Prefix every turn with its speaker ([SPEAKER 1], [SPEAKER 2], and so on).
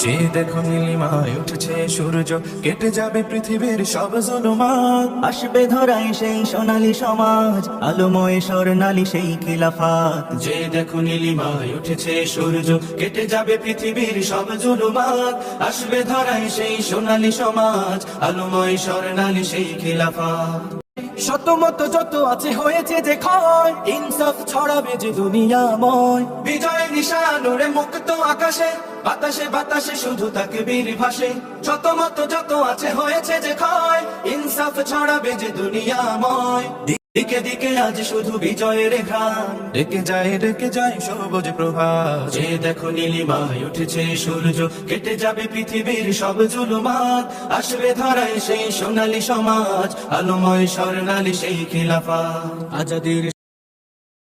[SPEAKER 1] যে দেখো নীলিমায় উঠেছে সূর্য, কেটে যাবে পৃথিবীর সব জুলুমাত।
[SPEAKER 2] আসবে ধরায় সেই সোনালী সমাজ, আলোময় স্বর্ণালী সেই খিলাফাত।
[SPEAKER 1] যে দেখো নীলিমায় উঠেছে সূর্য, কেটে যাবে পৃথিবীর সব জুলুমাত। আসবে ধরায় সেই সোনালী সমাজ, আলোময় স্বর্ণালী সেই খিলাফাত।
[SPEAKER 2] শত মত যত আছে হয়েছে যে ক্ষয়, ইনসাফ ছড়াবে যে দুনিয়াময়।
[SPEAKER 1] বিজয় নিশান ওরে মুক্ত আকাশে, বাতাসে বাতাসে শুধু তাকে বীর ভাসে। শত মত যত আছে হয়েছে যে ক্ষয়, ইনসাফ ছড়াবে যে দুনিয়াময়। দিকে দিকে আজ শুধু বিজয়ের ঘ্রাণ, ডেকে যায় সবুজ প্রভাত। যে দেখো নীলিমায় উঠেছে সূর্য, কেটে যাবে পৃথিবীর সব জুলুমাত। আসবে ধরায় সেই সোনালী সমাজ, আলোময় স্বর্ণালী সেই খিলাফাত।
[SPEAKER 2] আজাদির